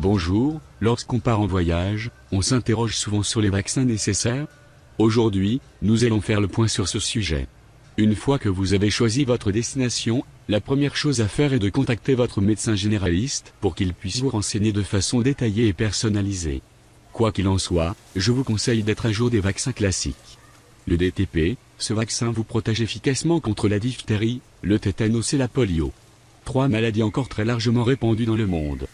Bonjour, lorsqu'on part en voyage, on s'interroge souvent sur les vaccins nécessaires. Aujourd'hui, nous allons faire le point sur ce sujet. Une fois que vous avez choisi votre destination, la première chose à faire est de contacter votre médecin généraliste pour qu'il puisse vous renseigner de façon détaillée et personnalisée. Quoi qu'il en soit, je vous conseille d'être à jour des vaccins classiques. Le DTP, ce vaccin vous protège efficacement contre la diphtérie, le tétanos et la polio. 3 maladies encore très largement répandues dans le monde.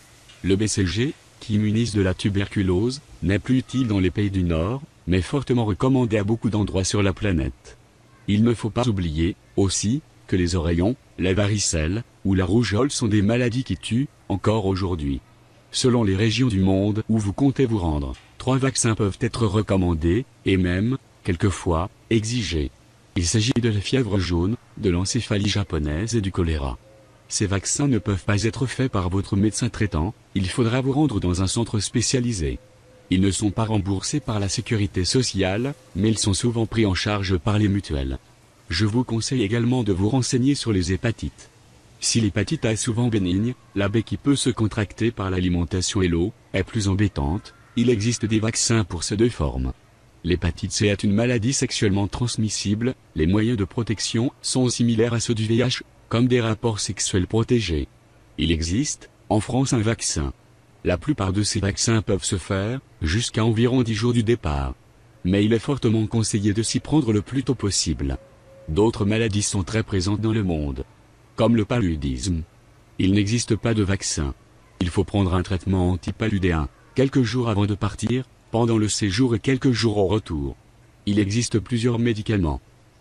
Le BCG, qui immunise de la tuberculose, n'est plus utile dans les pays du Nord, mais fortement recommandé à beaucoup d'endroits sur la planète. Il ne faut pas oublier, aussi, que les oreillons, la varicelle, ou la rougeole sont des maladies qui tuent, encore aujourd'hui. Selon les régions du monde où vous comptez vous rendre, 3 vaccins peuvent être recommandés, et même, quelquefois, exigés. Il s'agit de la fièvre jaune, de l'encéphalie japonaise et du choléra. Ces vaccins ne peuvent pas être faits par votre médecin traitant, il faudra vous rendre dans un centre spécialisé. Ils ne sont pas remboursés par la sécurité sociale, mais ils sont souvent pris en charge par les mutuelles. Je vous conseille également de vous renseigner sur les hépatites. Si l'hépatite A est souvent bénigne, la B qui peut se contracter par l'alimentation et l'eau, est plus embêtante, il existe des vaccins pour ces deux formes. L'hépatite C est une maladie sexuellement transmissible, les moyens de protection sont similaires à ceux du VIH, comme des rapports sexuels protégés. Il existe, en France, un vaccin. La plupart de ces vaccins peuvent se faire, jusqu'à environ 10 jours du départ. Mais il est fortement conseillé de s'y prendre le plus tôt possible. D'autres maladies sont très présentes dans le monde, comme le paludisme. Il n'existe pas de vaccin. Il faut prendre un traitement antipaludéen, quelques jours avant de partir, pendant le séjour et quelques jours au retour. Il existe plusieurs médicaments.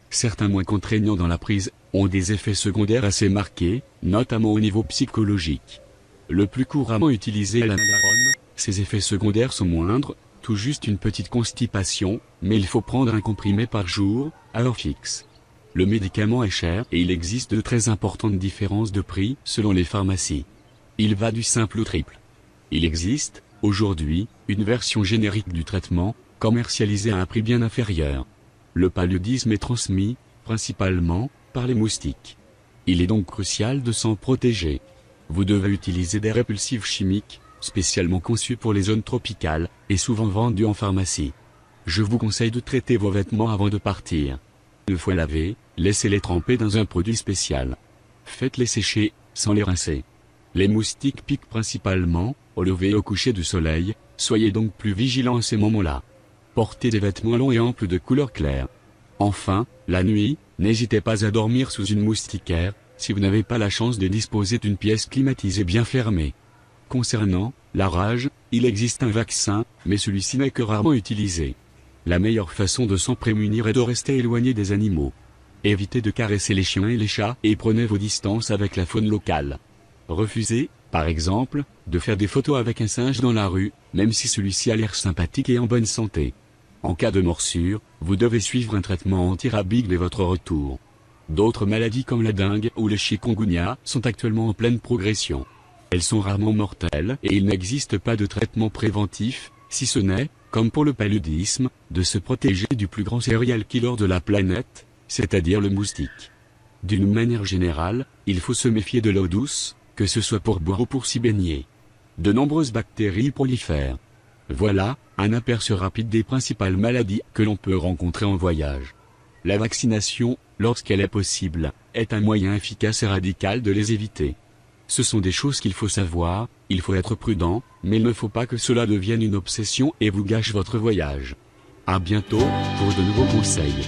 Certains moins contraignants dans la prise, ont des effets secondaires assez marqués, notamment au niveau psychologique. Le plus couramment utilisé est l'amiodarone, ses effets secondaires sont moindres, tout juste une petite constipation, mais il faut prendre un comprimé par jour, à heure fixe. Le médicament est cher et il existe de très importantes différences de prix selon les pharmacies. Il va du simple au triple. Il existe, aujourd'hui, une version générique du traitement, commercialisée à un prix bien inférieur. Le paludisme est transmis, principalement, par les moustiques. Il est donc crucial de s'en protéger. Vous devez utiliser des répulsifs chimiques, spécialement conçus pour les zones tropicales, et souvent vendus en pharmacie. Je vous conseille de traiter vos vêtements avant de partir. Une fois lavés, laissez-les tremper dans un produit spécial. Faites-les sécher, sans les rincer. Les moustiques piquent principalement, au lever et au coucher du soleil, soyez donc plus vigilants à ces moments-là. Portez des vêtements longs et amples de couleur claire. Enfin, la nuit, n'hésitez pas à dormir sous une moustiquaire, si vous n'avez pas la chance de disposer d'une pièce climatisée bien fermée. Concernant la rage, il existe un vaccin, mais celui-ci n'est que rarement utilisé. La meilleure façon de s'en prémunir est de rester éloigné des animaux. Évitez de caresser les chiens et les chats et prenez vos distances avec la faune locale. Refusez, par exemple, de faire des photos avec un singe dans la rue, même si celui-ci a l'air sympathique et en bonne santé. En cas de morsure, vous devez suivre un traitement anti-rabies dès votre retour. D'autres maladies comme la dengue ou le chikungunya sont actuellement en pleine progression. Elles sont rarement mortelles et il n'existe pas de traitement préventif, si ce n'est, comme pour le paludisme, de se protéger du plus grand serial killer de la planète, c'est-à-dire le moustique. D'une manière générale, il faut se méfier de l'eau douce, que ce soit pour boire ou pour s'y baigner. De nombreuses bactéries prolifèrent. Voilà, un aperçu rapide des principales maladies que l'on peut rencontrer en voyage. La vaccination, lorsqu'elle est possible, est un moyen efficace et radical de les éviter. Ce sont des choses qu'il faut savoir, il faut être prudent, mais il ne faut pas que cela devienne une obsession et vous gâche votre voyage. À bientôt, pour de nouveaux conseils.